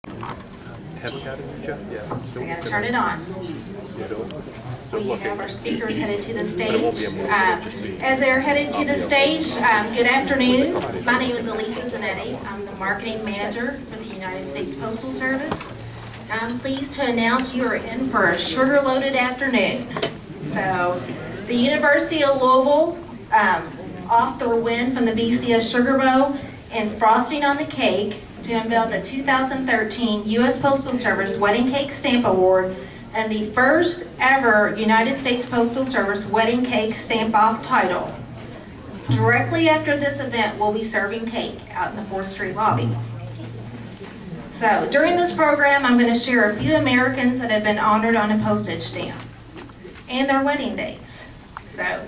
Haven't got it yet? Yeah. Still I gotta turn it on. We have our speakers headed to the stage. As they're headed to the stage, good afternoon. My name is Elisa Zanetti. I'm the marketing manager for the United States Postal Service. I'm pleased to announce you are in for a sugar-loaded afternoon. So, the University of Louisville, off the win from the BCS Sugar Bowl, and frosting on the cake to unveil the 2013 U.S. Postal Service Wedding Cake Stamp Award and the first ever United States Postal Service Wedding Cake Stamp-Off title. Directly after this event, we'll be serving cake out in the 4th Street lobby. So, during this program, I'm going to share a few Americans that have been honored on a postage stamp and their wedding dates. So,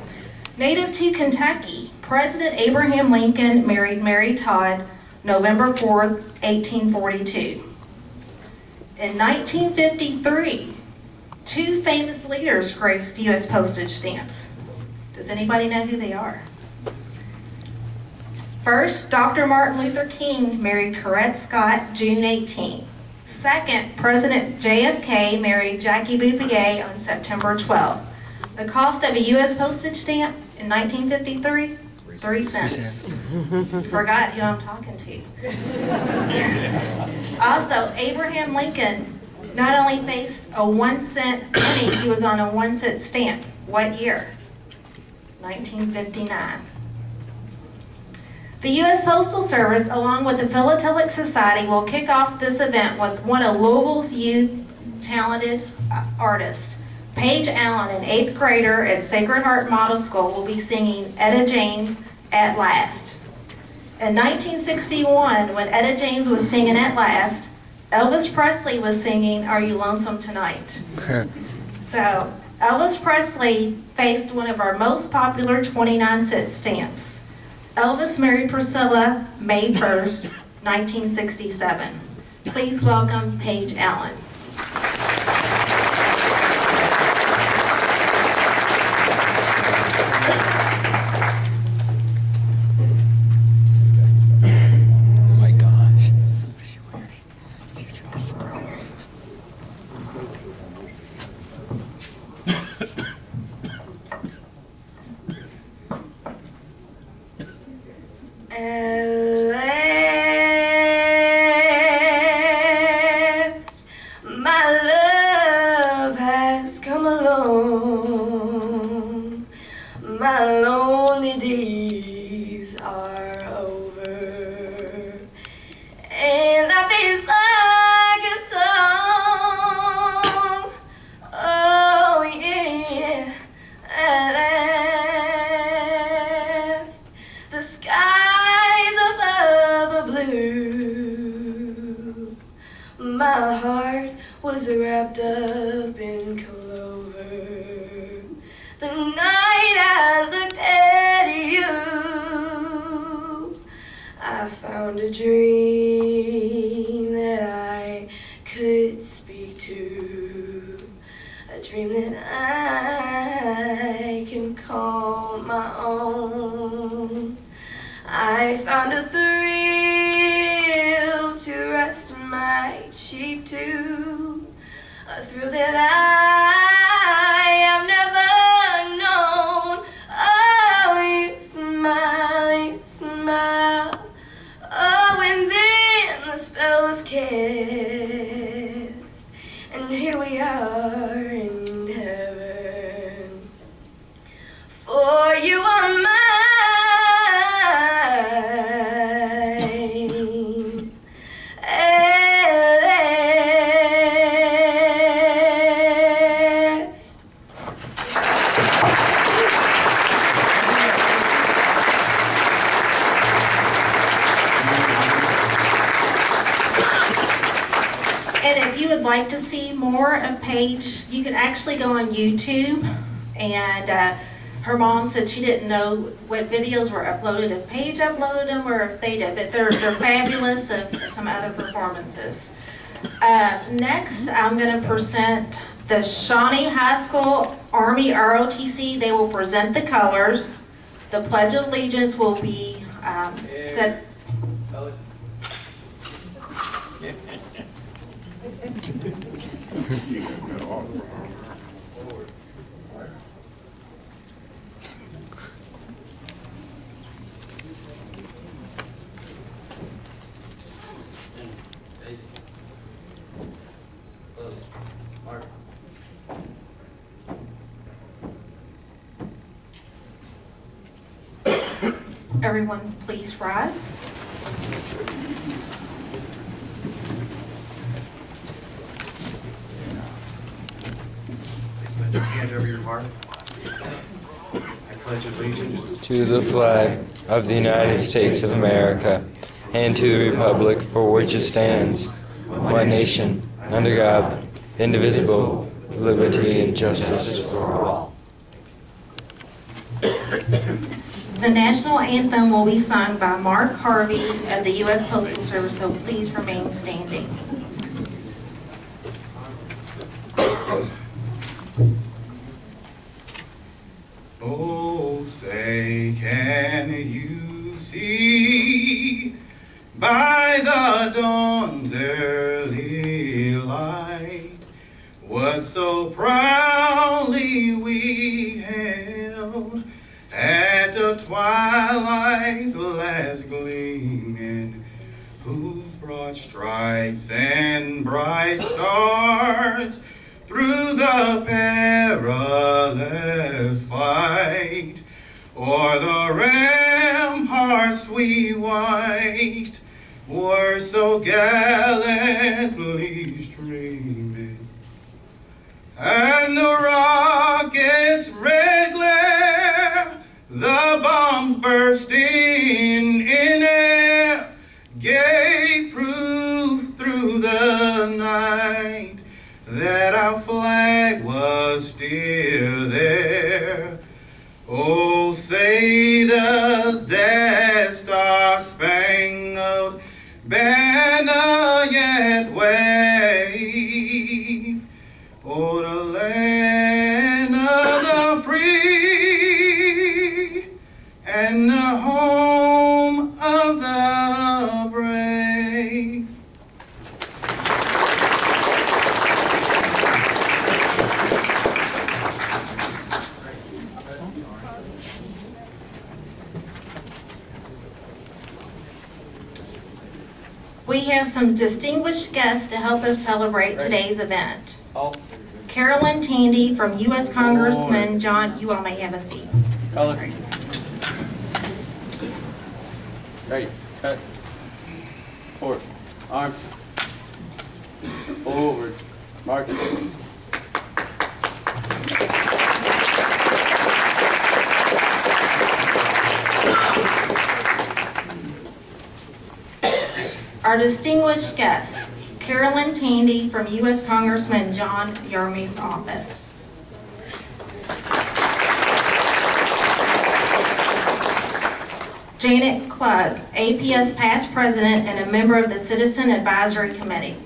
native to Kentucky, President Abraham Lincoln married Mary Todd November 4th, 1842. In 1953, two famous leaders graced U.S. postage stamps. Does anybody know who they are? First, Dr. Martin Luther King married Corette Scott June 18. Second, President JFK married Jackie Bouvier on September 12. The cost of a U.S. postage stamp in 1953? 3 cents. Forgot who I'm talking to. Also, Abraham Lincoln not only faced a 1-cent penny, he was on a 1-cent stamp. What year? 1959. The U.S. Postal Service, along with the Philatelic Society, will kick off this event with one of Louisville's youth talented artists. Paige Allen, an 8th grader at Sacred Heart Model School, will be singing Etta James, At Last. In 1961, when Etta James was singing At Last, Elvis Presley was singing Are You Lonesome Tonight? So, Elvis Presley faced one of our most popular 29-cent stamps. Elvis married Priscilla May 1st, 1967. Please welcome Paige Allen. My heart was wrapped up in clover. The night I looked at you, I found a dream that I could speak to. A dream that I can call my own. I found a thrill to rest my cheek to, a thrill that I have never known. Oh, you smile, oh, and then the spell was cast, and here we are in heaven, for you are mine. Like to see more of Paige, you can actually go on YouTube, and her mom said she didn't know what videos were uploaded, if Paige uploaded them or if they did, but they're fabulous of some other performances. Next, I'm going to present the Shawnee High School Army ROTC. They will present the colors. The Pledge of Allegiance will be said. Everyone, please rise. Put your hand over your heart. I pledge allegiance to the flag of the United States of America and to the republic for which it stands, one nation, under God, indivisible, with liberty and justice for all. The national anthem will be sung by Mark Harvey of the U.S. Postal Service, so please remain standing. Oh, say, can you see by the dawn's early light what so proudly we held at the twilight last gleaming, whose broad stripes and bright stars through the perilous fight o'er the ramparts we watched were so gallantly streaming, and the rocket's red glare, the bombs bursting in air, gave proof through the night that our flag was still there. Oh, say does that star-spangled banner yet wave o'er the land of the free and the home of the brave? We have some distinguished guests to help us celebrate today's event. Carolyn Tandy from U.S. Congressman John, you all may have a seat. Color. Ready, cut. Forward. Arms. Forward. Mark it. Our distinguished guest, Carolyn Tandy from U.S. Congressman John Yarmouth's office. Janet Klug, APS past president and a member of the Citizen Advisory Committee.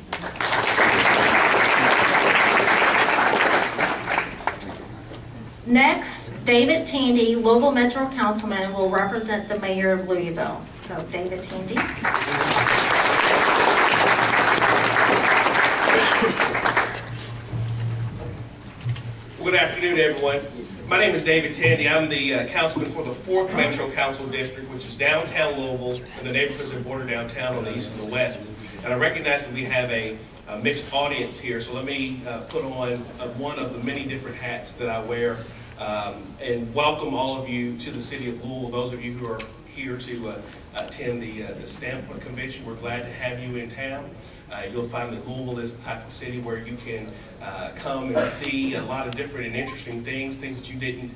Next, David Tandy, Louisville Metro Councilman, will represent the mayor of Louisville. So, David Tandy. Good afternoon, everyone. My name is David Tandy. I'm the councilman for the 4th Metro Council District, which is downtown Louisville and the neighborhoods that border downtown on the east and the west. And I recognize that we have a mixed audience here, so let me put on one of the many different hats that I wear and welcome all of you to the city of Louisville. Those of you who are here to attend the Stamp Convention, we're glad to have you in town. You'll find that Louisville is the type of city where you can come and see a lot of different and interesting things that you didn't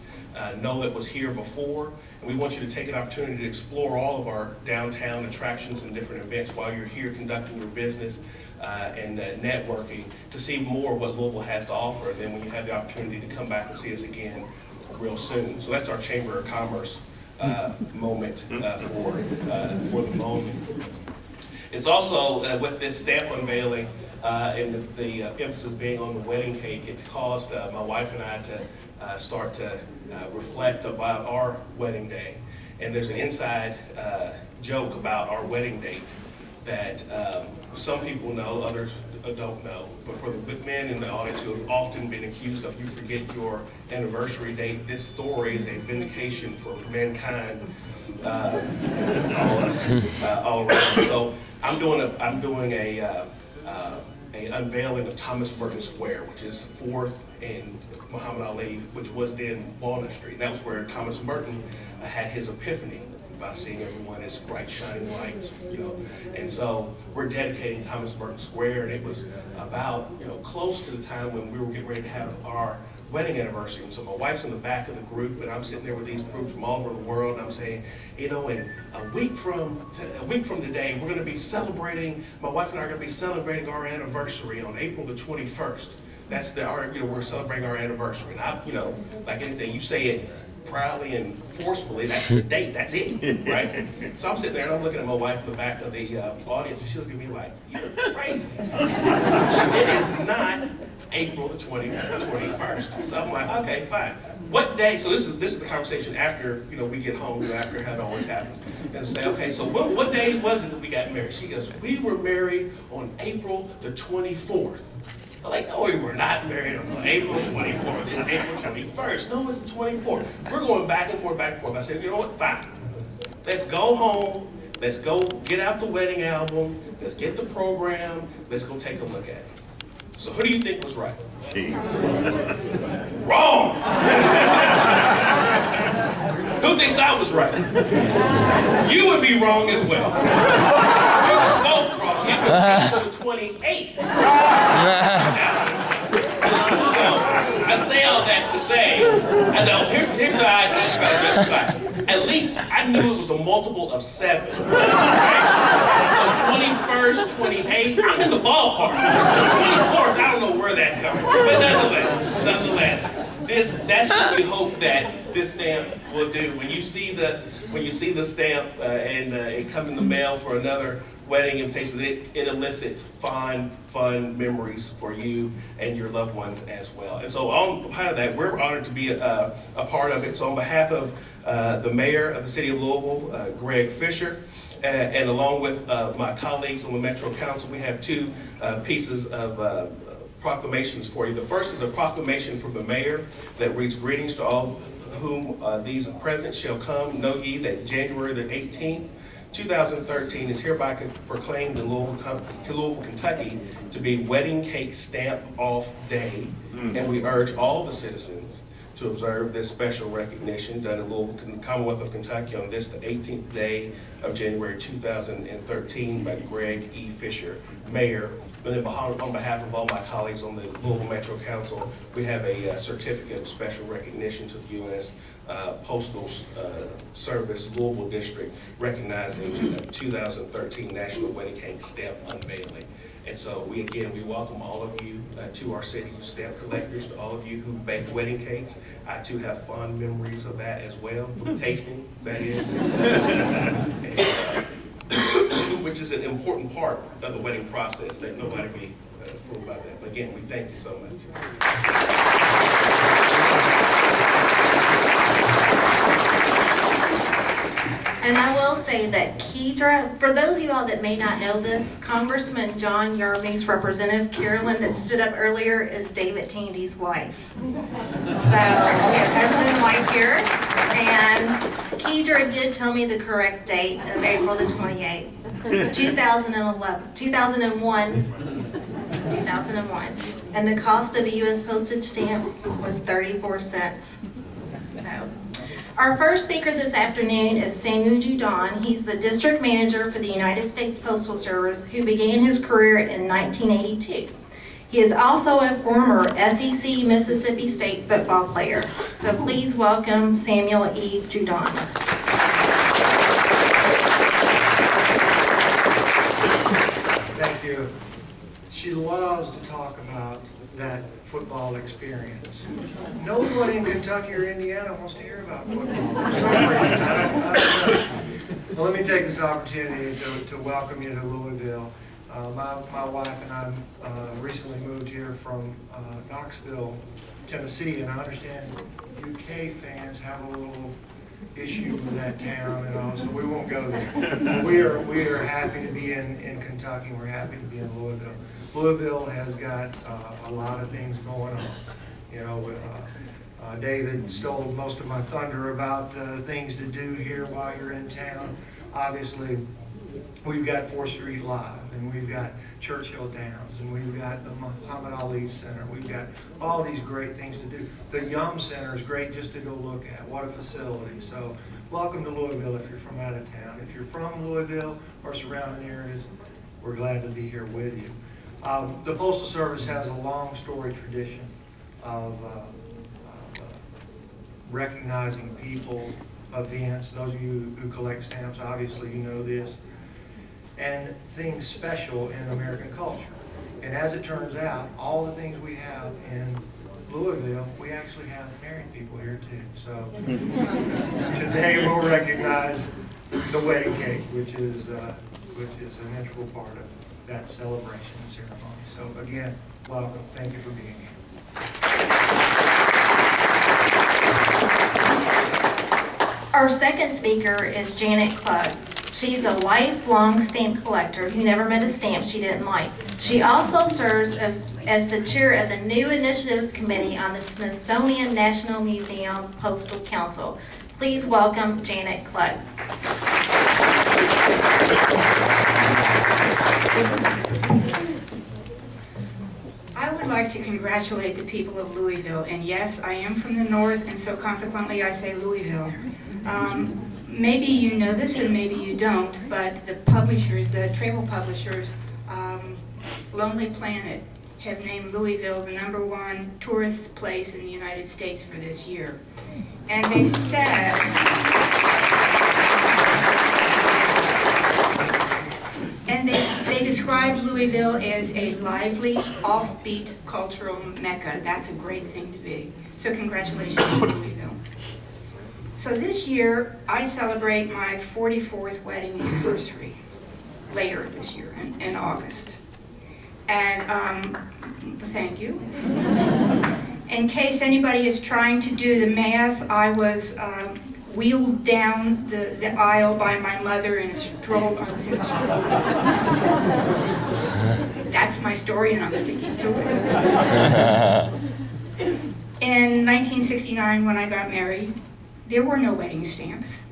know that was here before. And we want you to take an opportunity to explore all of our downtown attractions and different events while you're here conducting your business and networking to see more of what Louisville has to offer. And then when you have the opportunity to come back and see us again real soon. So that's our Chamber of Commerce moment for the moment. It's also, with this stamp unveiling and the emphasis being on the wedding cake, it caused my wife and I to start to reflect about our wedding day. And there's an inside joke about our wedding date that some people know, others don't know. But for the men in the audience who have often been accused of you forget your anniversary date, this story is a vindication for mankind all around. So I'm doing a unveiling of Thomas Merton Square, which is 4th and Muhammad Ali, which was then Walnut Street. And that was where Thomas Merton had his epiphany about seeing everyone as bright shining lights, you know. And so we're dedicating Thomas Merton Square, and it was about, you know, close to the time when we were getting ready to have our wedding anniversary. And so my wife's in the back of the group, and I'm sitting there with these groups from all over the world, and I'm saying, you know, in a week from today, we're going to be celebrating, my wife and I are going to be celebrating our anniversary on April the 21st. That's we're celebrating our anniversary. And I, you know, like anything, you say it proudly and forcefully, that's the date, that's it, right? So I'm sitting there and I'm looking at my wife in the back of the audience, and she looked at me like, you're crazy. It is not April the 21st. So I'm like, okay, fine. What day? So this is the conversation after, you know, we get home, you know, after how it always happens. And say, okay, so what day was it that we got married? She goes, we were married on April the 24th. I'm like, no, we were not married on April 24th. It's April 21st. No, it's the 24th. We're going back and forth, back and forth. I said, you know what? Fine. Let's go home. Let's go get out the wedding album. Let's get the program. Let's go take a look at it. So who do you think was right? She. Wrong! Who thinks I was right? You would be wrong as well. We were both wrong. It was April the 28th. So I say all that to say, I know, here's the idea. At least I knew it was a multiple of 7. Right? So 21st, 28th, I'm in the ballpark. 24th, I don't know where that's coming from. But nonetheless, that's what we hope that this stamp will do. When you see the stamp and it come in the mail for another wedding invitation, it elicits fond memories for you and your loved ones as well. And so on behalf of that, we're honored to be a part of it. So on behalf of the mayor of the city of Louisville, Greg Fisher, and along with my colleagues on the Metro Council, we have 2 pieces of proclamations for you. The first is a proclamation from the mayor that reads, greetings to all whom these present shall come. Know ye that January the 18th, 2013 is hereby proclaimed in Louisville, Kentucky to be Wedding Cake Stamp Off Day. And we urge all the citizens to observe this special recognition done in Louisville, Commonwealth of Kentucky on this, the 18th day of January 2013 by Greg E. Fisher, Mayor. And then on behalf of all my colleagues on the Louisville Metro Council, we have a certificate of special recognition to the U.S. Postal Service Louisville District recognizing the 2013 National Wedding Cake Stamp Unveiling. And so we welcome all of you to our city, stamp collectors, to all of you who bake wedding cakes. I too have fond memories of that as well, tasting, that is. Which is an important part of the wedding process. Let nobody be fooled about that. But again, we thank you so much. And I will say that Kedra, for those of you all that may not know this, Congressman John Yarmy's representative, Carolyn, that stood up earlier, is David Tandy's wife. So we have husband and wife here. And Kedra did tell me the correct date of April the 28th, 2001. And the cost of a U.S. postage stamp was 34 cents. So. Our first speaker this afternoon is Samuel Judon. He's the district manager for the United States Postal Service, who began his career in 1982. He is also a former SEC Mississippi State football player. So please welcome Samuel E. Judon. Thank you. She loves to talk about that football experience. Nobody in Kentucky or Indiana wants to hear about football. For some reason, I don't know. Well, let me take this opportunity to welcome you to Louisville. My wife and I recently moved here from Knoxville, Tennessee, and I understand UK fans have a little issue with that town and all, so we won't go there. We are happy to be in Kentucky. We're happy to be in Louisville. Louisville has got a lot of things going on. You know, David stole most of my thunder about things to do here while you're in town. Obviously, we've got 4th Street Live, and we've got Churchill Downs, and we've got the Muhammad Ali Center. We've got all these great things to do. The Yum Center is great just to go look at. What a facility. So welcome to Louisville if you're from out of town. If you're from Louisville or surrounding areas, we're glad to be here with you. The Postal Service has a long storied tradition of recognizing people, events. Those of you who collect stamps, obviously you know this, and things special in American culture. And as it turns out, all the things we have in Louisville, we actually have married people here too. So today we'll recognize the wedding cake, which is an integral part of that celebration and ceremony. So again, welcome. Thank you for being here. Our second speaker is Janet Klug. She's a lifelong stamp collector who never met a stamp she didn't like. She also serves as the chair of the New Initiatives Committee on the Smithsonian National Museum Postal Council. Please welcome Janet Klug. I would like to congratulate the people of Louisville, and yes, I am from the north, and so consequently I say Louisville. Maybe you know this and maybe you don't, but the publishers, the travel publishers, Lonely Planet, have named Louisville the #1 tourist place in the United States for this year. And they said, they described Louisville as a lively, offbeat cultural mecca. That's a great thing to be. So congratulations to Louisville. So this year, I celebrate my 44th wedding anniversary, later this year, in August. And thank you. In case anybody is trying to do the math, I was wheeled down the aisle by my mother in a stroller. I was in a stroller. That's my story, and I'm sticking to it. In 1969, when I got married, there were no wedding stamps.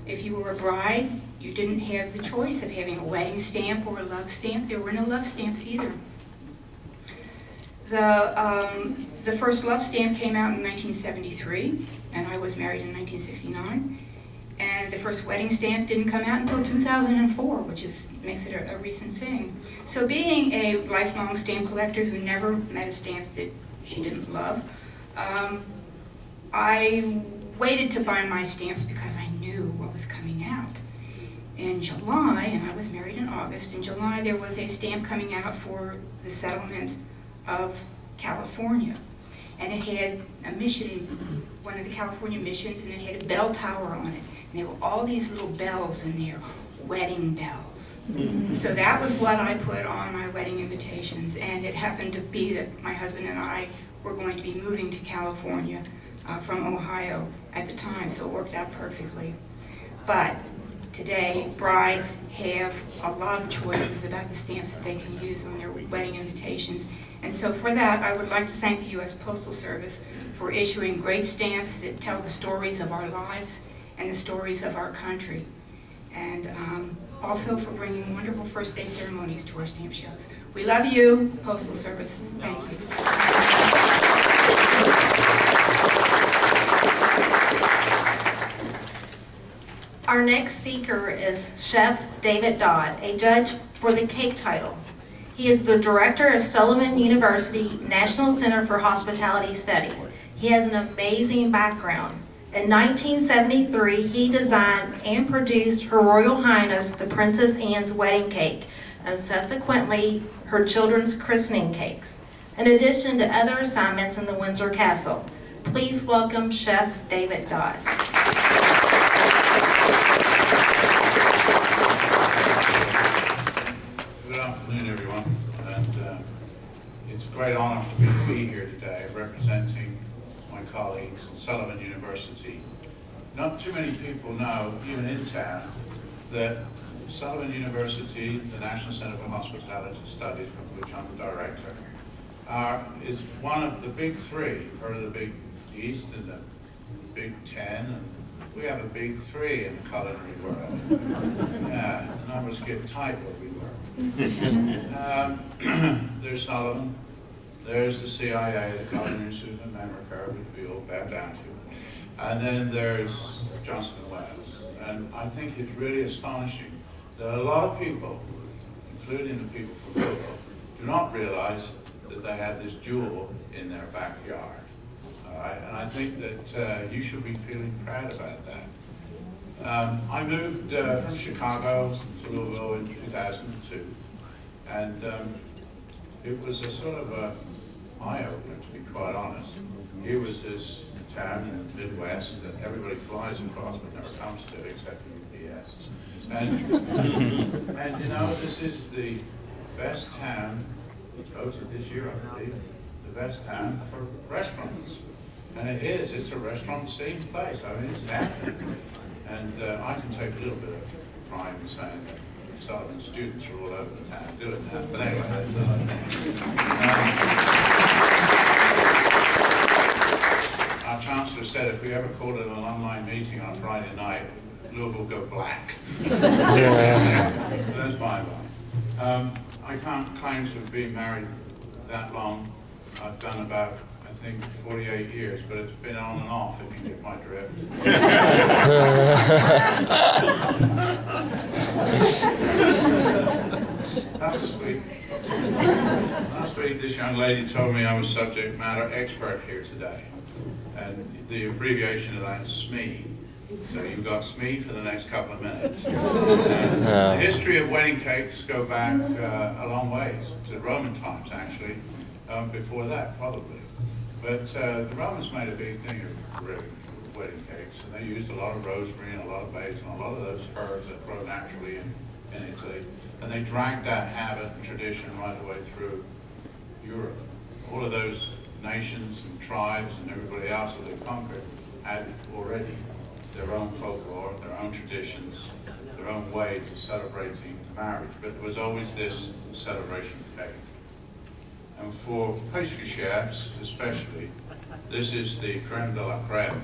If you were a bride, you didn't have the choice of having a wedding stamp or a love stamp. There were no love stamps either. The first love stamp came out in 1973, and I was married in 1969. And the first wedding stamp didn't come out until 2004, which makes it a recent thing. So being a lifelong stamp collector who never met a stamp that she didn't love, I waited to buy my stamps because I knew what was coming out. In July, and I was married in August, in July there was a stamp coming out for the settlement of California. And it had a mission, one of the California missions, and it had a bell tower on it. And there were all these little bells in there, wedding bells. So that was what I put on my wedding invitations. And it happened to be that my husband and I were going to be moving to California from Ohio at the time, so it worked out perfectly. But today, brides have a lot of choices about the stamps that they can use on their wedding invitations. And so for that, I would like to thank the U.S. Postal Service for issuing great stamps that tell the stories of our lives and the stories of our country. And also for bringing wonderful first day ceremonies to our stamp shows. We love you, Postal Service. Thank you. Our next speaker is Chef David Dodd, a judge for the cake title. He is the director of Sullivan University National Center for Hospitality Studies. He has an amazing background. In 1973, he designed and produced Her Royal Highness the Princess Anne's wedding cake, and subsequently her children's christening cakes, in addition to other assignments in the Windsor Castle. Please welcome Chef David Dodd. Good afternoon, everyone, and it's a great honor for me to be here today representing my colleagues at Sullivan University not too many people know, even in town, that Sullivan University, the National Center for Hospitality Studies, from which I'm the director, is one of the big three, part of the Big East and the Big Ten, and we have a big three in the culinary world. Yeah, the numbers get tight where we work. There's Sullivan, there's the CIA, the Culinary Institute of America, which we all bow down to, and then there's Johnson & Wales. And I think it's really astonishing that a lot of people, including the people from Louisville, do not realize that they have this jewel in their backyard. All right? And I think that you should be feeling proud about that. I moved from Chicago to Louisville in 2002, and it was a sort of a eye-opener, to be quite honest. Here was this town in the Midwest that everybody flies across but never comes to, except USPS. And you know, this is the best town, voted this year, I believe, the best town for restaurants. And it is, it's a restaurant-themed place. I mean, it's happening. And I can take a little bit of pride in saying that Sullivan students are all over the town doing that. But anyway, that's another thing. Our chancellor said if we ever called it an online meeting on Friday night, Louisville will go black. That's my one. I can't claim to have been married that long. I've done about, I think, 48 years, but it's been on and off, if you get my drift. Last week, this young lady told me I was subject matter expert here today. And the abbreviation of that is SME. So you've got SME for the next couple of minutes. The history of wedding cakes go back a long ways, to Roman times actually, before that probably. But the Romans made a big thing of wedding cakes, and they used a lot of rosemary and a lot of basil and a lot of those herbs that grow naturally in Italy. And they dragged that habit and tradition right the way through Europe. All of those nations and tribes and everybody else that they conquered had already their own folklore, their own traditions, their own ways of celebrating marriage. But there was always this celebration cake. And for pastry chefs especially, this is the creme de la creme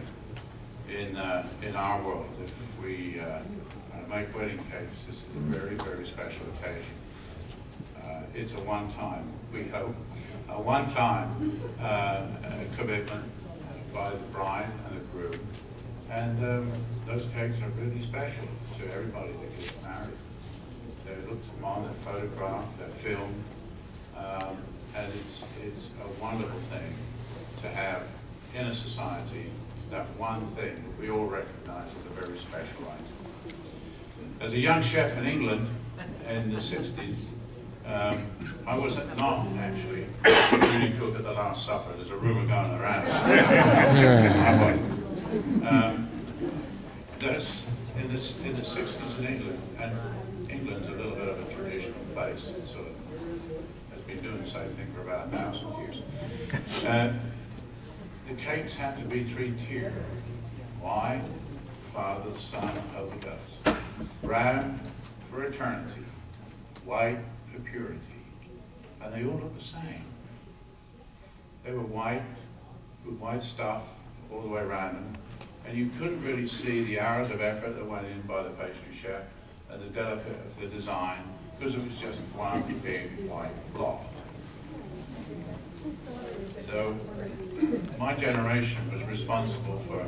in our world. If we make wedding cakes, this is a very, very special occasion. It's a one-time, we hope, a one-time commitment by the bride and the groom. And those cakes are really special to everybody that gets married. They look them on, they're photographed, they're filmed, and it's a wonderful thing to have in a society that one thing that we all recognize as a very special item. As a young chef in England in the 60s, I was not actually a beauty cook at the Last Supper. There's a rumor going around. I wasn't. That's in the 60s in England, and England's a little bit of a traditional place. It sort of has been doing the same thing for about 1,000 years. The cakes have to be three-tiered. Why? Father, Son, Holy Ghost. Brown for eternity, white for purity. And they all look the same. They were white, with white stuff all the way around them. And you couldn't really see the hours of effort that went in by the pastry chef and the delicate of the design, because it was just one big white block. So my generation was responsible for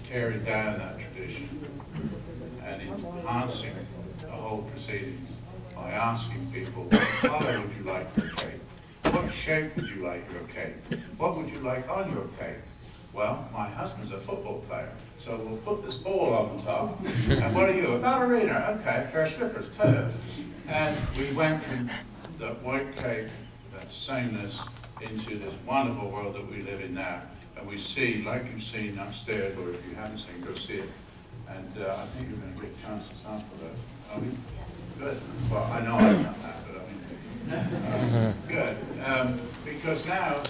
tearing down that tradition and enhancing the whole proceedings by asking people, what color would you like your cake? What shape would you like your cake? What would you like on your cake? Well, my husband's a football player, so we'll put this ball on the top. And what are you? A ballerina. Okay, pair of slippers too. And we went from the white cake, that sameness, into this wonderful world that we live in now. And we see, like you've seen upstairs, or if you haven't seen, go see it. And I think you're going to get a chance to sample those. Are we? Good. Well, I know I've done that, but I mean, good. Because now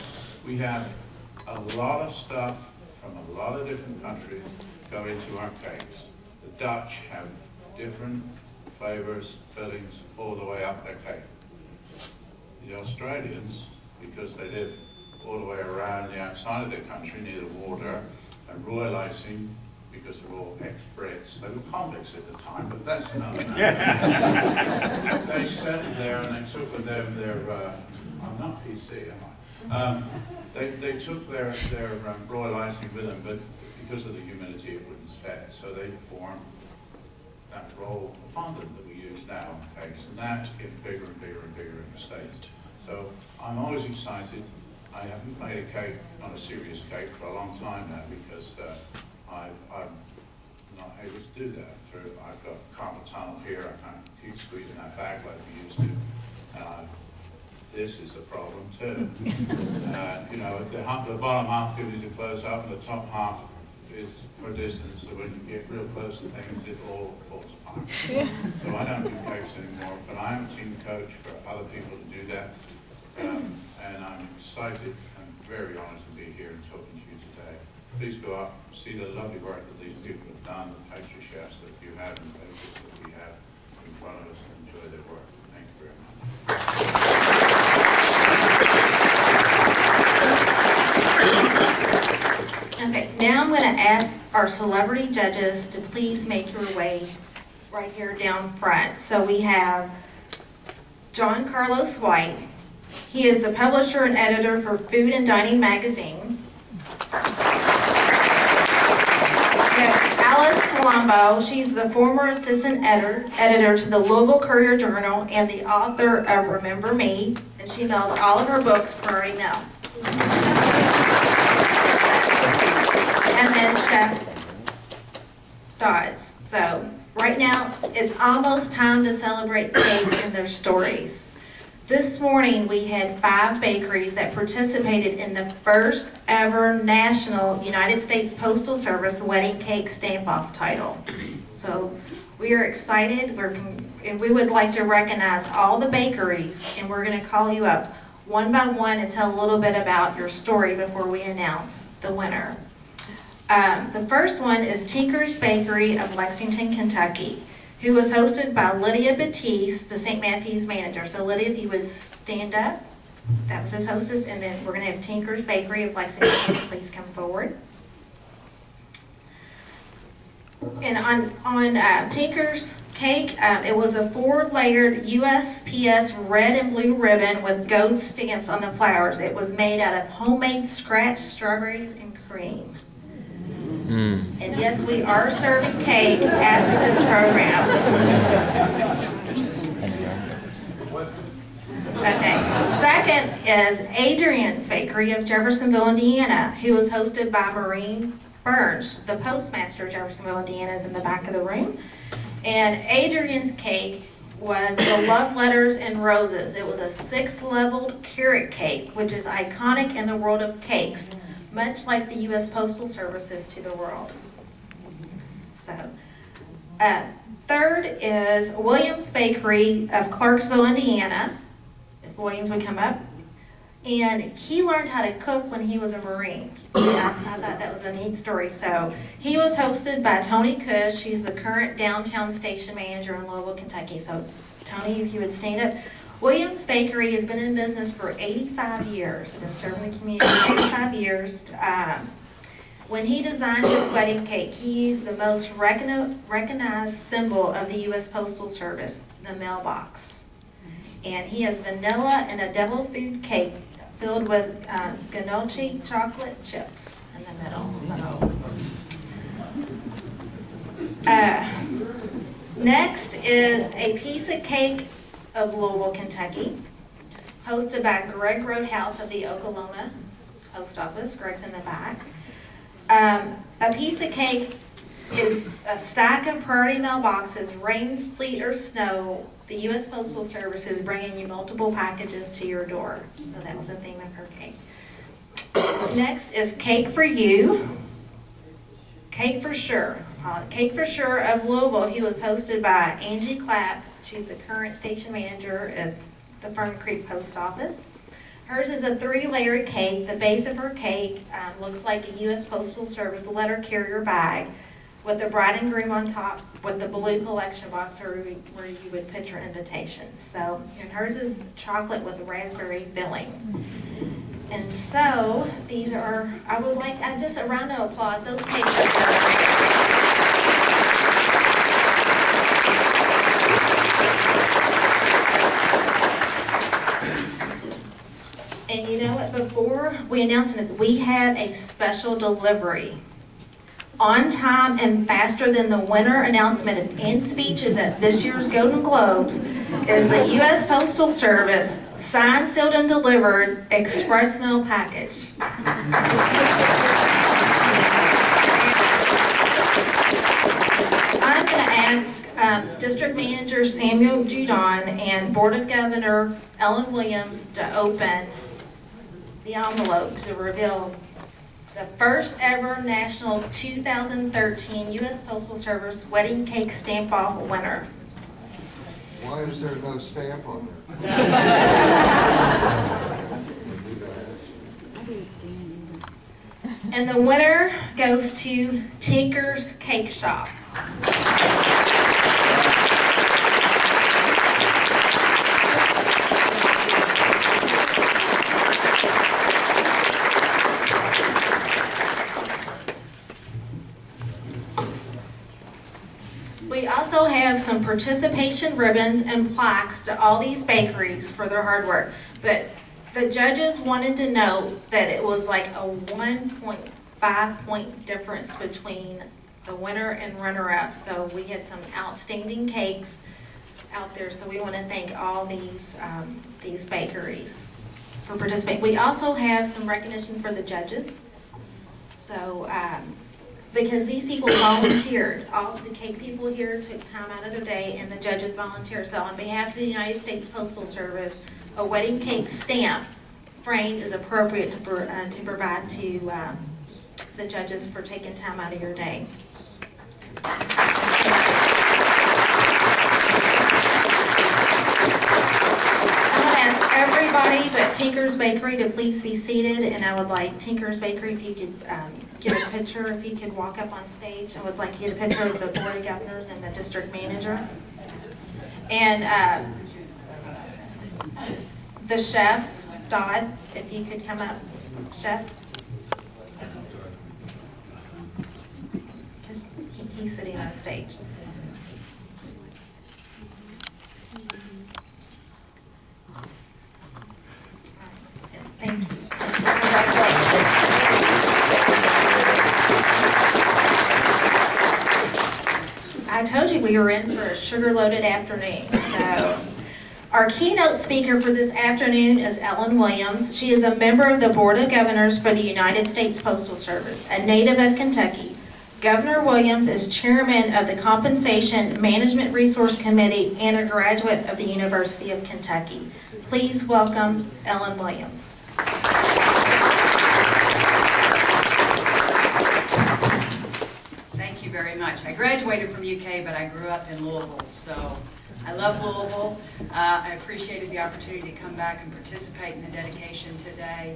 we have a lot of stuff from a lot of different countries go into our cakes. The Dutch have different flavors, fillings, all the way up their cake. The Australians, because they live all the way around the outside of their country, near the water, and royal icing, because they're all ex-Brits. They were convicts at the time, but that's another matter. They settled there and they took with them their, I'm not PC, am I? They took their royal icing with them, but because of the humidity it wouldn't set, so they formed that roll of fondant that we use now on cakes, and that's getting bigger and bigger and bigger in the States. So I'm always excited. I haven't made a cake, not a serious cake, for a long time now because I'm not able to do that. I've got carpal tunnel here, I can't keep squeezing that back like we used to. This is a problem too. You know, the bottom half gives you to close up, and the top half is for distance, so when you get real close to things, it all falls apart. So I don't do cakes anymore, but I am a team coach for other people to do that. And I'm excited and very honored to be here and talking to you today. Please go up, see the lovely work that these people have done, the pastry chefs that you have and the bakers that we have in front of us, and enjoy their work. Thank you very much. Okay, now I'm going to ask our celebrity judges to please make your way right here down front. So we have John Carlos White. He is the publisher and editor for Food and Dining magazine. We have Alice Colombo. She's the former assistant editor to the Louisville Courier-Journal and the author of Remember Me, and she mails all of her books priority mail. And then Chef Dodds. So right now, it's almost time to celebrate cake and their stories. This morning, we had 5 bakeries that participated in the first ever national United States Postal Service wedding cake stamp-off title. So we are excited, and we would like to recognize all the bakeries, and we're going to call you up one by one and tell a little bit about your story before we announce the winner. The first one is Tinker's Bakery of Lexington, Kentucky, who was hosted by Lydia Batiste, the St. Matthew's manager. So Lydia, if you would stand up, that was his hostess, and then we're going to have Tinker's Bakery of Lexington, please come forward. And on Tinker's cake, it was a 4-layered USPS red and blue ribbon with gold stamps on the flowers. It was made out of homemade scratched strawberries and cream. And yes, we are serving cake after this program. Okay. Second is Adrian's Bakery of Jeffersonville, Indiana, who was hosted by Maureen Burns. The postmaster of Jeffersonville, Indiana, is in the back of the room. And Adrian's cake was the Love Letters and Roses. It was a 6-leveled carrot cake, which is iconic in the world of cakes, much like the U.S. Postal Service is to the world. So, third is Williams Bakery of Clarksville, Indiana. If Williams would come up. And he learned how to cook when he was a Marine. Yeah, I thought that was a neat story. So, he was hosted by Tony Cush. He's the current downtown station manager in Louisville, Kentucky. So, Tony, if you would stand up. Williams Bakery has been in business for 85 years. Been serving the community for 85 years. When he designed his wedding cake, he used the most recognized symbol of the U.S. Postal Service, the mailbox. And he has vanilla and a devil food cake filled with ganache chocolate chips in the middle. So, next is a piece of cake of Louisville, Kentucky, hosted by Greg Roadhouse of the Okolona Post Office. Greg's in the back. A piece of cake is a stack of priority mailboxes. Rain, sleet, or snow, the U.S. Postal Service is bringing you multiple packages to your door. So that was the theme of her cake. Next is Cake for You. Cake for Sure. Cake for Sure of Louisville. He was hosted by Angie Clapp. She's the current station manager at the Fern Creek Post Office. Hers is a 3-layered cake. The base of her cake looks like a U.S. Postal Service letter carrier bag with the bride and groom on top, with the blue collection box where you would put your invitations. So, and hers is chocolate with raspberry filling. And so, these are, I would like, just a round of applause. Those cakes are And you know what, before we announce it, we have a special delivery. On time and faster than the winner announcement and speeches at this year's Golden Globes is the U.S. Postal Service signed, sealed, and delivered express mail package. I'm going to ask District Manager Samuel Judon and Board of Governor Ellen Williams to open the envelope to reveal the first ever national 2013 U.S. Postal Service wedding cake stamp off winner. Why is there no stamp on there? And the winner goes to Tinker's Cake Shop. We also have some participation ribbons and plaques to all these bakeries for their hard work. But the judges wanted to know that it was like a 1.5 point difference between the winner and runner-up. So we had some outstanding cakes out there. So we want to thank all these bakeries for participating. We also have some recognition for the judges. So because these people volunteered, all the cake people here took time out of their day, and the judges volunteered. So on behalf of the United States Postal Service, a wedding cake stamp framed is appropriate to provide to the judges for taking time out of your day. I'm going to ask everybody but Tinker's Bakery to please be seated, and I would like Tinker's Bakery, if you could get a picture, if you could walk up on stage. I would like to get a picture of the Board of Governors and the District Manager. And the chef, Dodd, if you could come up, chef. Because he's sitting on stage. Thank you. I told you we were in for a sugar-loaded afternoon. So, our keynote speaker for this afternoon is Ellen Williams. She is a member of the Board of Governors for the United States Postal Service, a native of Kentucky. Governor Williams is chairman of the Compensation Management Resource Committee and a graduate of the University of Kentucky. Please welcome Ellen Williams. Thank you very much. I graduated from UK, but I grew up in Louisville, so I love Louisville. I appreciated the opportunity to come back and participate in the dedication today.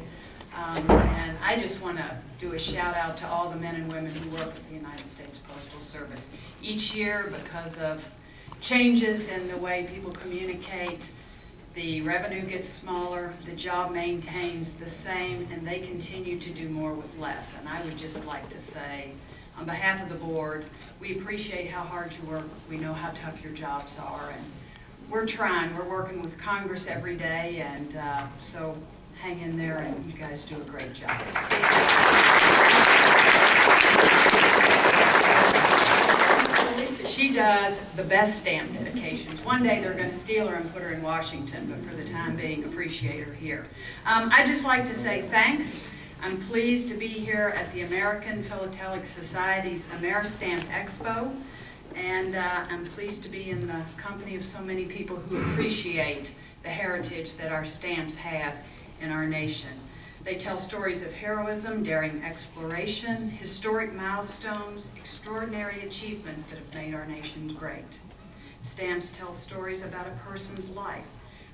And I just want to do a shout out to all the men and women who work at the United States Postal Service. Each year, because of changes in the way people communicate, the revenue gets smaller, the job maintains the same, and they continue to do more with less. And I would just like to say, on behalf of the board, we appreciate how hard you work. We know how tough your jobs are, and we're trying. We're working with Congress every day, and so hang in there, and you guys do a great job. She does the best stamp dedications. One day they're going to steal her and put her in Washington, but for the time being, appreciate her here. I'd just like to say thanks. I'm pleased to be here at the American Philatelic Society's AmeriStamp Expo, and I'm pleased to be in the company of so many people who appreciate the heritage that our stamps have in our nation. They tell stories of heroism, daring exploration, historic milestones, extraordinary achievements that have made our nation great. Stamps tell stories about a person's life,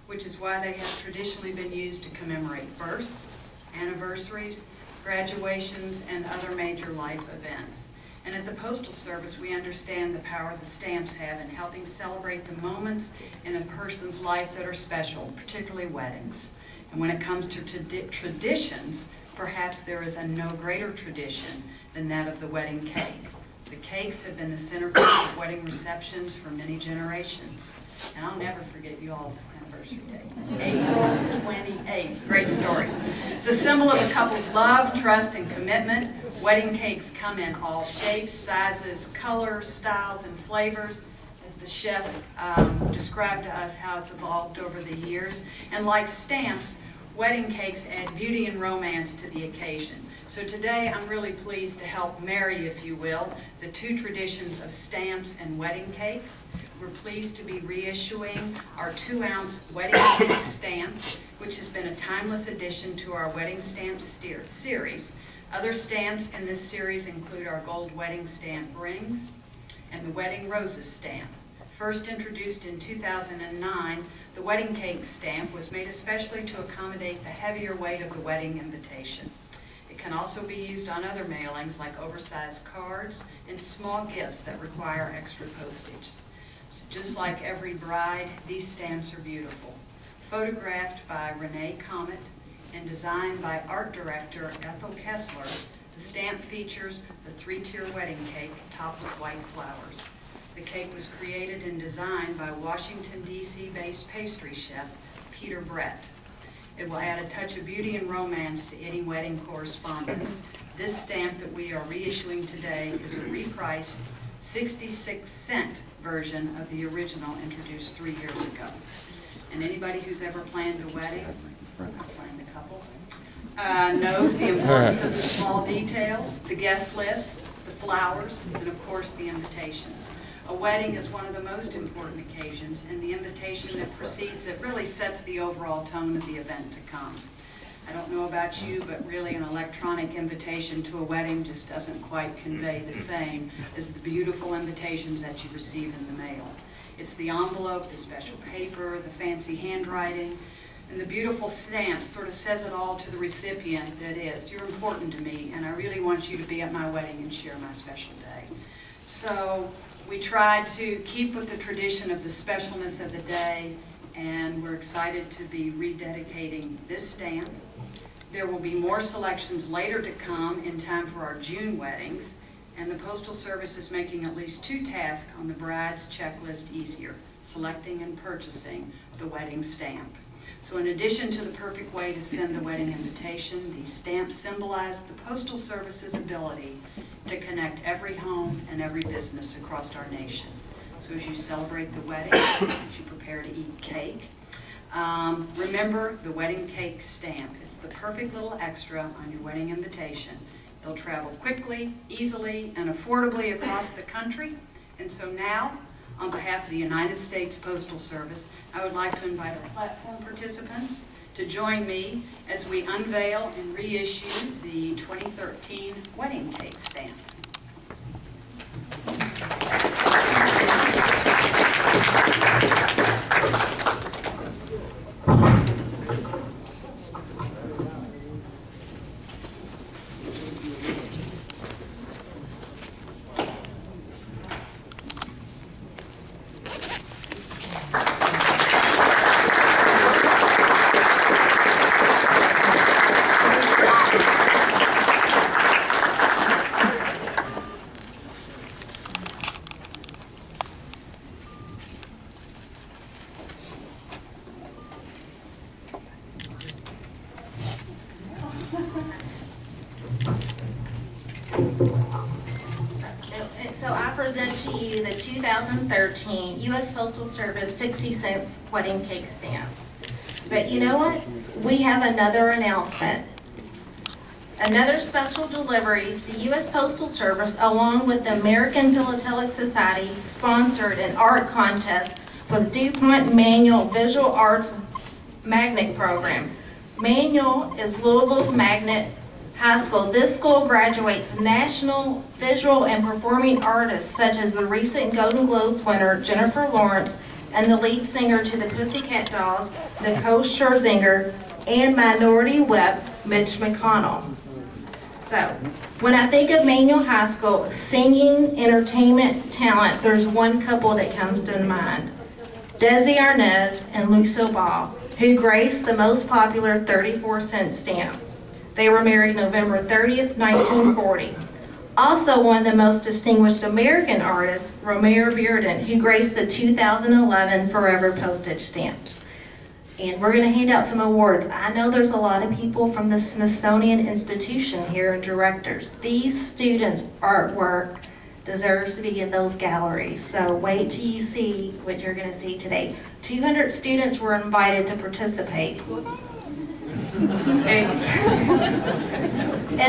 which is why they have traditionally been used to commemorate births, anniversaries, graduations, and other major life events. And at the Postal Service, we understand the power the stamps have in helping celebrate the moments in a person's life that are special, particularly weddings. And when it comes to traditions, perhaps there is a no greater tradition than that of the wedding cake. The cakes have been the centerpiece of wedding receptions for many generations. And I'll never forget you all's anniversary date, April 28th. Great story. It's a symbol of a couple's love, trust, and commitment. Wedding cakes come in all shapes, sizes, colors, styles, and flavors. As the chef described to us how it's evolved over the years. And like stamps, wedding cakes add beauty and romance to the occasion. So today I'm really pleased to help marry, if you will, the two traditions of stamps and wedding cakes. We're pleased to be reissuing our 2-ounce wedding cake stamp, which has been a timeless addition to our wedding stamp series. Other stamps in this series include our gold wedding stamp rings and the wedding roses stamp. First introduced in 2009, the wedding cake stamp was made especially to accommodate the heavier weight of the wedding invitation. It can also be used on other mailings like oversized cards and small gifts that require extra postage. So just like every bride, these stamps are beautiful. Photographed by Renee Comet and designed by art director Ethel Kessler, the stamp features the 3-tier wedding cake topped with white flowers. The cake was created and designed by Washington, D.C.-based pastry chef Peter Brett. It will add a touch of beauty and romance to any wedding correspondence. This stamp that we are reissuing today is a repriced 66-cent version of the original introduced 3 years ago. And anybody who's ever planned a wedding, planned a couple, knows the importance of the small details, the guest list, the flowers, and of course the invitations. A wedding is one of the most important occasions, and the invitation that precedes it really sets the overall tone of the event to come. I don't know about you, but really an electronic invitation to a wedding just doesn't quite convey the same as the beautiful invitations that you receive in the mail. It's the envelope, the special paper, the fancy handwriting, and the beautiful stamp sort of says it all to the recipient that is, you're important to me, and I really want you to be at my wedding and share my special day. So we tried to keep with the tradition of the specialness of the day, and we're excited to be rededicating this stamp. There will be more selections later to come in time for our June weddings, and the Postal Service is making at least 2 tasks on the bride's checklist easier, selecting and purchasing the wedding stamp. So in addition to the perfect way to send the wedding invitation, these stamps symbolize the Postal Service's ability to connect every home and every business across our nation. So as you celebrate the wedding, as you prepare to eat cake, remember the wedding cake stamp. It's the perfect little extra on your wedding invitation. They'll travel quickly, easily, and affordably across the country. And so now, on behalf of the United States Postal Service, I would like to invite our platform participants to join me as we unveil and reissue the 2013 wedding cake stamp. So I present to you the 2013 U.S. Postal Service 60 cents wedding cake stamp. But you know what? We have another announcement. Another special delivery. The U.S. Postal Service, along with the American Philatelic Society, sponsored an art contest with DuPont Manual Visual Arts Magnet Program. Manual is Louisville's magnet high school. This school graduates national visual and performing artists such as the recent Golden Globes winner Jennifer Lawrence and the lead singer to the Pussycat Dolls, Nicole Scherzinger, and Minority Whip, Mitch McConnell. So, when I think of Manual High School, singing, entertainment, talent, there's one couple that comes to mind. Desi Arnaz and Lucille Ball, who graced the most popular 34-cent stamp. They were married November 30th, 1940. Also one of the most distinguished American artists, Romare Bearden, who graced the 2011 Forever postage stamp. And we're going to hand out some awards. I know there's a lot of people from the Smithsonian Institution here and directors. These students' artwork deserves to be in those galleries. So wait till you see what you're going to see today. 200 students were invited to participate in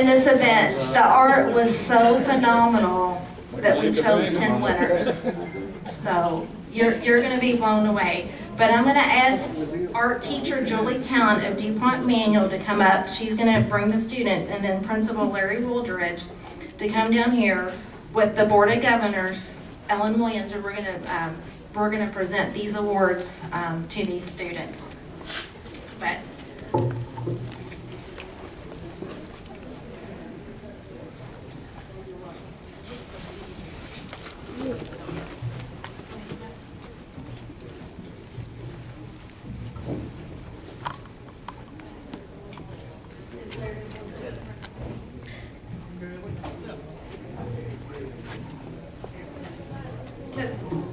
this event. The art was so phenomenal that we chose 10 winners. So you're going to be blown away. But I'm going to ask art teacher Julie Talent of DuPont Manual to come up. She's going to bring the students, and then Principal Larry Wooldridge to come down here with the Board of Governors, Ellen Williams, and we're going to present these awards to these students. But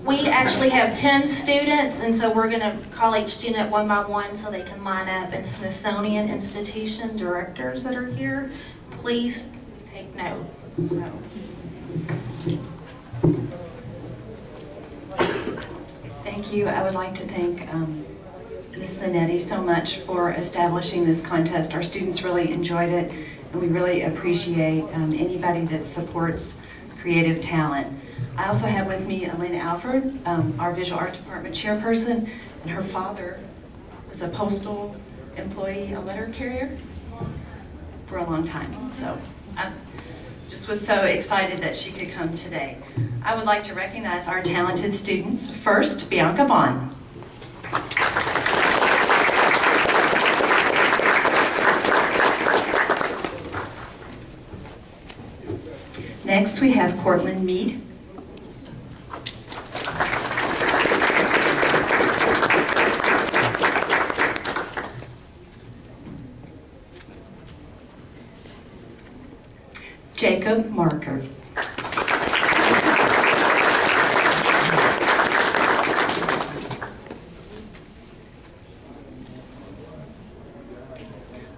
we actually have 10 students, and so we're going to call each student one by one so they can line up. And Smithsonian Institution directors that are here, please take note. So. Thank you. I would like to thank Ms. Zanetti so much for establishing this contest. Our students really enjoyed it, and we really appreciate anybody that supports creative talent. I also have with me Elena Alford, our Visual Art Department chairperson, and her father was a postal employee, a letter carrier, for a long time. So I just was so excited that she could come today. I would like to recognize our talented students. First, Bianca Bond. Next, we have Cortland Mead. Jacob Marker.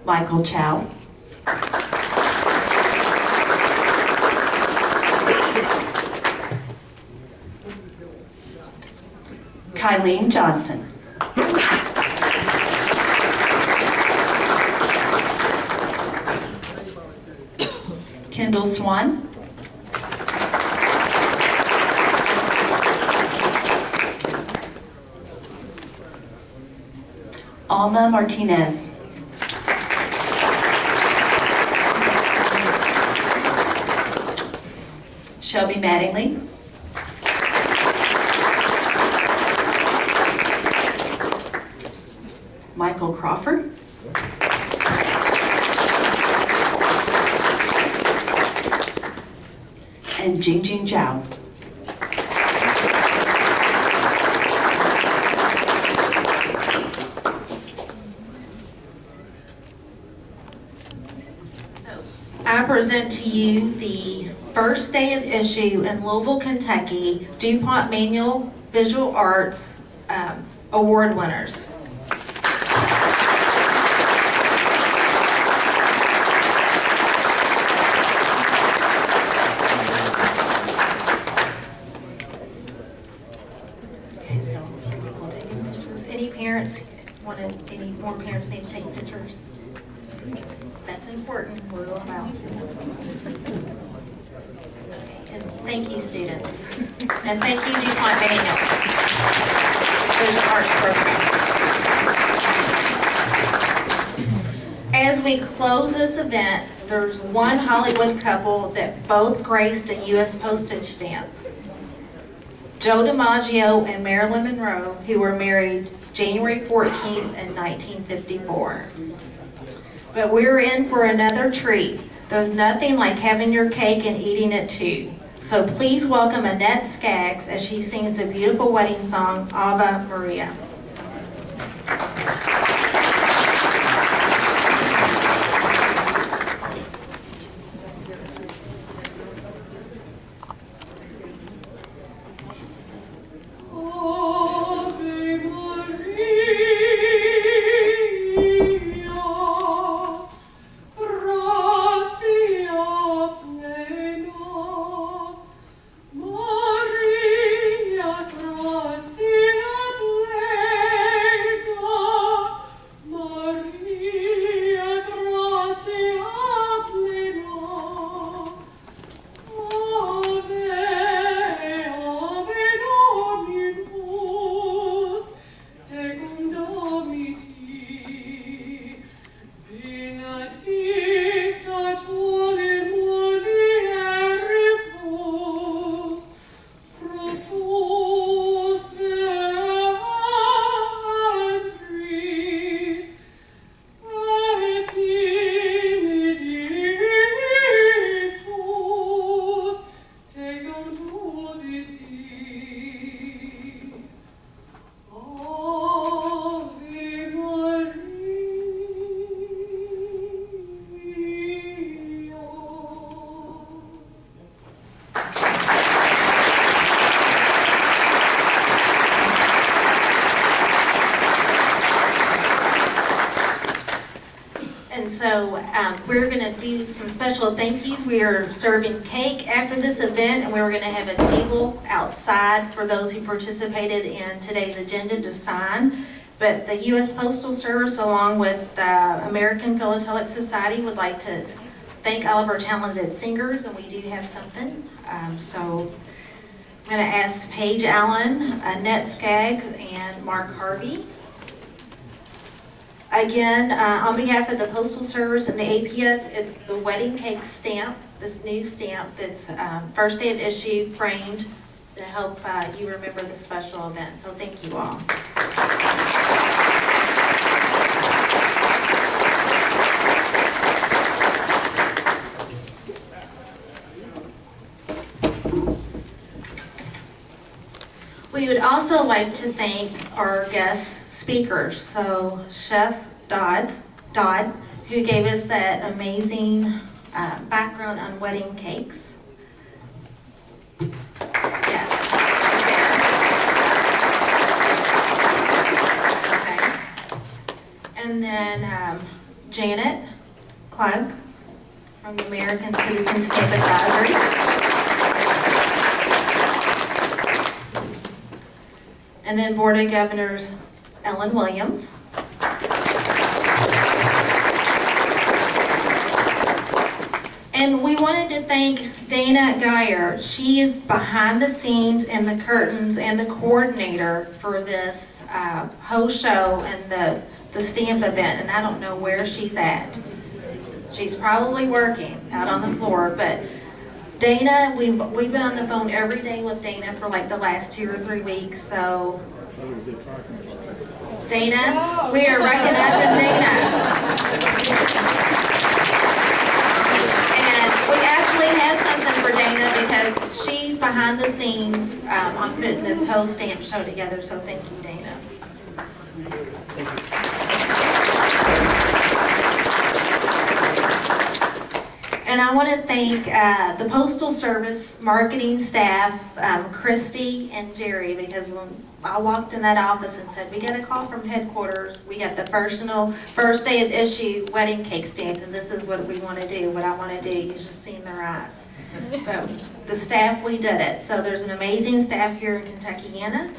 Michael Chow. Kylene Johnson. Kendall Swan. Alma Martinez. Shelby Mattingly. Michael Crawford. And Jingjing Zhao. I present to you the first day of issue in Louisville, Kentucky, DuPont Manual Visual Arts Award winners. Any more parents need to take pictures? That's important. We'll go about. Okay, and thank you, students. And thank you, DuPont Manual Visual Arts Program. As we close this event, there's one Hollywood couple that both graced a U.S. postage stamp. Joe DiMaggio and Marilyn Monroe, who were married January 14th in 1954. But we're in for another treat. There's nothing like having your cake and eating it too. So please welcome Annette Skaggs as she sings the beautiful wedding song, Ave Maria. So we're going to do some special thank yous. We are serving cake after this event, and we're going to have a table outside for those who participated in today's agenda to sign. But the U.S. Postal Service, along with the American Philatelic Society, would like to thank all of our talented singers, and we do have something. So I'm going to ask Paige Allen, Annette Skaggs, and Mark Harvey. Again, on behalf of the Postal Service and the APS, it's the wedding cake stamp, this new stamp that's first day of issue, framed to help you remember the special event. So thank you all. We would also like to thank our guest speakers. So Chef Dodd, who gave us that amazing background on wedding cakes. Yes. Okay. And then Janet Klug from the American Citizens Stamp Advisory. And then Board of Governors Ellen Williams. And we wanted to thank Dana Geyer. She is behind the scenes and the curtains and the coordinator for this whole show and the stamp event. And I don't know where she's at. She's probably working out on the floor, but Dana, we've been on the phone every day with Dana for like the last 2 or 3 weeks, so Dana, we are recognizing Dana. And we actually have something for Dana because she's behind the scenes on putting this whole stamp show together, so thank you, Dana. And I want to thank the Postal Service marketing staff, Christy and Jerry, because when I walked in that office and said, we got a call from headquarters, we got the first day of issue wedding cake stamp, and this is what we want to do, what I want to do. You just seen their eyes. But the staff, we did it. So there's an amazing staff here in Kentuckiana.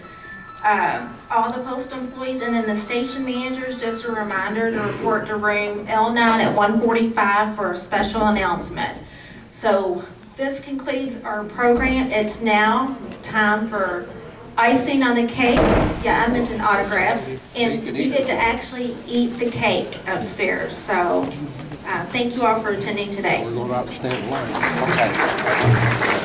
All the postal employees, and then the station managers, just a reminder to report to room L9 at 1:45 for a special announcement. So this concludes our program. It's now time for icing on the cake. Yeah, I mentioned autographs. And you get to actually eat the cake upstairs. So thank you all for attending today. We're going to write the stamp line. Okay.